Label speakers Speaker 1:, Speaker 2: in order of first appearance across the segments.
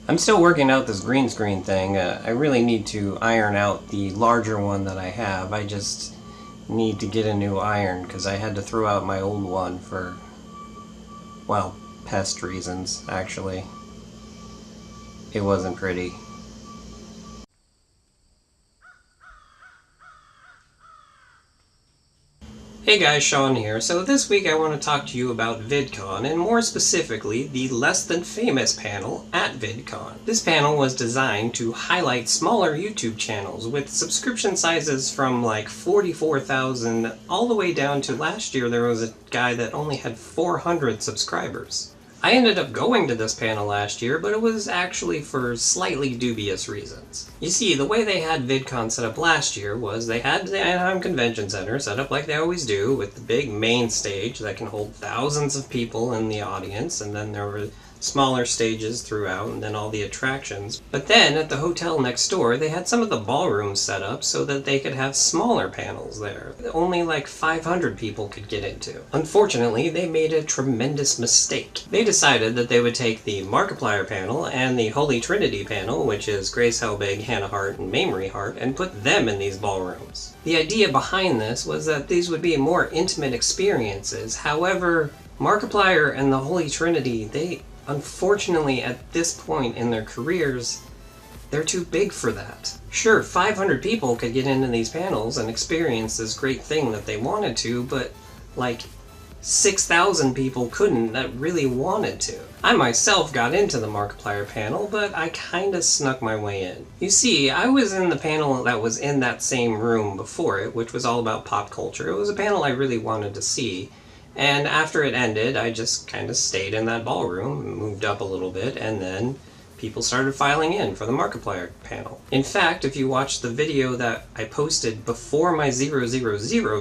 Speaker 1: I'm still working out this green screen thing. I really need to iron out the larger one that I have. I just need to get a new iron because I had to throw out my old one for, well, pest reasons, actually. It wasn't pretty. Hey guys, Sean here. So this week I want to talk to you about VidCon, and more specifically, the Less Than Famous panel at VidCon. This panel was designed to highlight smaller YouTube channels with subscription sizes from like 44,000 all the way down to last year there was a guy that only had 400 subscribers. I ended up going to this panel last year, but it was actually for slightly dubious reasons. You see, the way they had VidCon set up last year was they had the Anaheim Convention Center set up like they always do, with the big main stage that can hold thousands of people in the audience, and then there were smaller stages throughout, and then all the attractions. But then, at the hotel next door, they had some of the ballrooms set up so that they could have smaller panels there. Only like 500 people could get into. Unfortunately, they made a tremendous mistake. They decided that they would take the Markiplier panel and the Holy Trinity panel, which is Grace Helbig, Hannah Hart, and Mamrie Hart, and put them in these ballrooms. The idea behind this was that these would be more intimate experiences. However, Markiplier and the Holy Trinity, they unfortunately, at this point in their careers, they're too big for that. Sure, 500 people could get into these panels and experience this great thing that they wanted to, but like 6,000 people couldn't that really wanted to. I myself got into the Markiplier panel, but I kinda snuck my way in. You see, I was in the panel that was in that same room before it, which was all about pop culture. It was a panel I really wanted to see. And after it ended, I just kind of stayed in that ballroom, moved up a little bit, and then people started filing in for the Markiplier panel. In fact, if you watch the video that I posted before my 000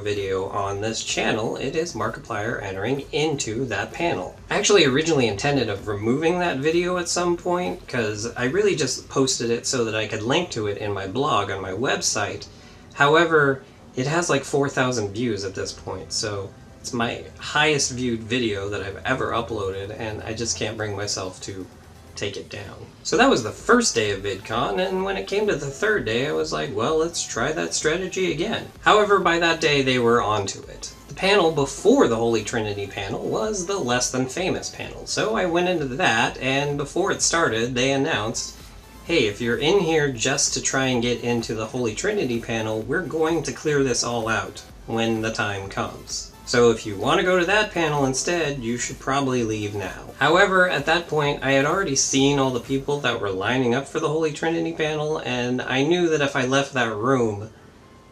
Speaker 1: video on this channel, it is Markiplier entering into that panel. I actually originally intended of removing that video at some point, because I really just posted it so that I could link to it in my blog on my website. However, it has like 4,000 views at this point, so it's my highest viewed video that I've ever uploaded, and I just can't bring myself to take it down. So that was the first day of VidCon, and when it came to the third day, I was like, well, let's try that strategy again. However, by that day, they were onto it. The panel before the Holy Trinity panel was the Less Than Famous panel, so I went into that, and before it started, they announced, hey, if you're in here just to try and get into the Holy Trinity panel, we're going to clear this all out when the time comes. So if you want to go to that panel instead, you should probably leave now. However, at that point, I had already seen all the people that were lining up for the Holy Trinity panel, and I knew that if I left that room,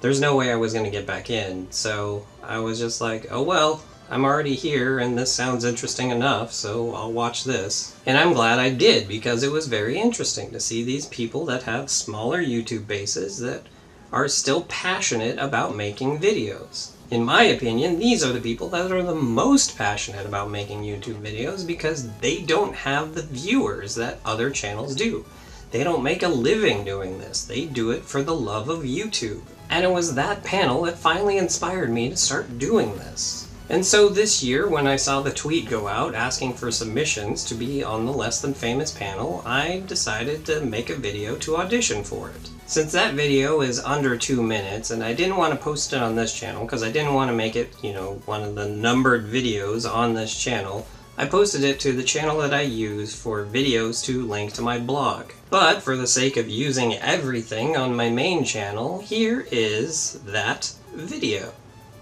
Speaker 1: there's no way I was going to get back in. So I was just like, oh well, I'm already here and this sounds interesting enough, so I'll watch this. And I'm glad I did, because it was very interesting to see these people that have smaller YouTube bases that are still passionate about making videos. In my opinion, these are the people that are the most passionate about making YouTube videos because they don't have the viewers that other channels do. They don't make a living doing this. They do it for the love of YouTube. And it was that panel that finally inspired me to start doing this. And so this year, when I saw the tweet go out asking for submissions to be on the Less Than Famous panel, I decided to make a video to audition for it. Since that video is under 2 minutes, and I didn't want to post it on this channel because I didn't want to make it, one of the numbered videos on this channel, I posted it to the channel that I use for videos to link to my blog. But for the sake of using everything on my main channel, here is that video.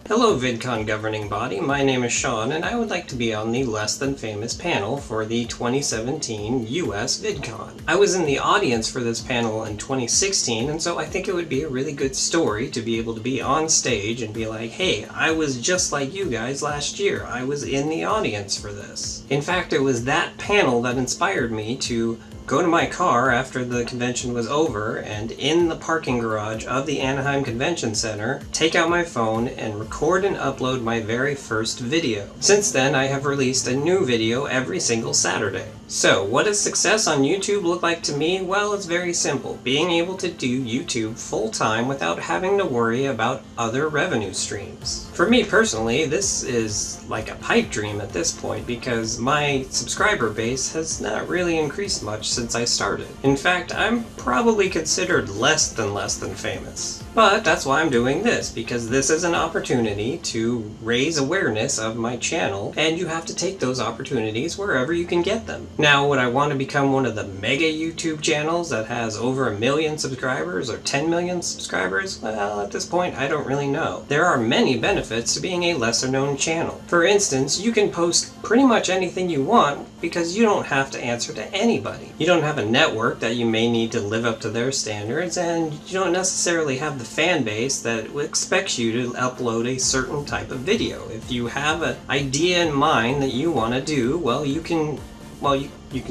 Speaker 1: Hello VidCon governing body, my name is Sean, and I would like to be on the Less Than Famous panel for the 2017 US VidCon. I was in the audience for this panel in 2016, and so I think it would be a really good story to be able to be on stage and be like, hey, I was just like you guys last year. I was in the audience for this. In fact, it was that panel that inspired me to go to my car after the convention was over, and in the parking garage of the Anaheim Convention Center, take out my phone and record and upload my very first video. Since then, I have released a new video every single Saturday. So, what does success on YouTube look like to me? Well, it's very simple. Being able to do YouTube full-time without having to worry about other revenue streams. For me personally, this is like a pipe dream at this point because my subscriber base has not really increased much since I started. In fact, I'm probably considered less than famous. But that's why I'm doing this, because this is an opportunity to raise awareness of my channel, and you have to take those opportunities wherever you can get them. Now, would I want to become one of the mega YouTube channels that has over 1 million subscribers or 10 million subscribers? Well, at this point, I don't really know. There are many benefits to being a lesser known channel. For instance, you can post pretty much anything you want because you don't have to answer to anybody. You don't have a network that you may need to live up to their standards, and you don't necessarily have the fan base that expects you to upload a certain type of video. If you have an idea in mind that you want to do, well, you can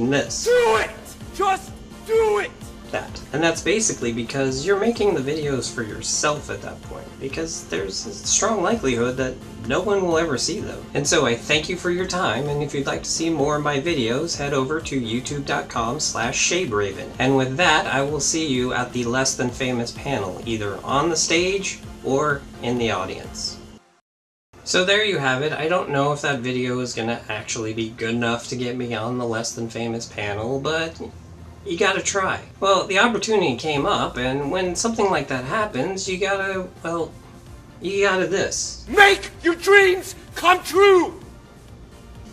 Speaker 1: this.
Speaker 2: Do it! Just do it!
Speaker 1: That. And that's basically because you're making the videos for yourself at that point, because there's a strong likelihood that no one will ever see them. And so I thank you for your time, and if you'd like to see more of my videos, head over to youtube.com/ShabeRaven. And with that, I will see you at the Less Than Famous panel, either on the stage or in the audience. So there you have it. I don't know if that video is gonna actually be good enough to get me on the Less Than Famous panel, but you gotta try. Well, the opportunity came up, and when something like that happens, you gotta this.
Speaker 2: Make your dreams come true!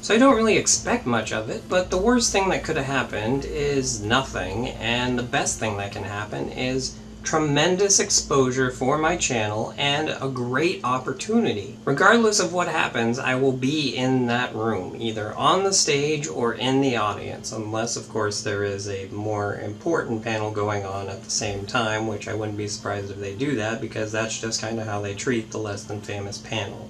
Speaker 1: So I don't really expect much of it, but the worst thing that could have happened is nothing, and the best thing that can happen is tremendous exposure for my channel and a great opportunity. Regardless of what happens, I will be in that room, either on the stage or in the audience, unless of course there is a more important panel going on at the same time, which I wouldn't be surprised if they do that, because that's just kind of how they treat the Less Than Famous panel.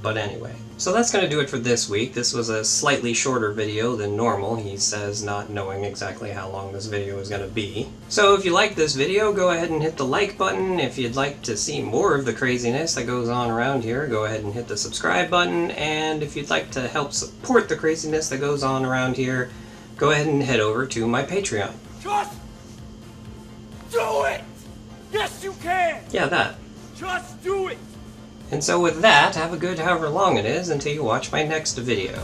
Speaker 1: But anyway, so that's going to do it for this week. This was a slightly shorter video than normal, he says, not knowing exactly how long this video is going to be. So if you like this video, go ahead and hit the like button. If you'd like to see more of the craziness that goes on around here, go ahead and hit the subscribe button. And if you'd like to help support the craziness that goes on around here, go ahead and head over to my Patreon.
Speaker 2: Just do it! Yes, you can!
Speaker 1: Yeah, that.
Speaker 2: Just do it!
Speaker 1: And so with that, have a good however long it is until you watch my next video.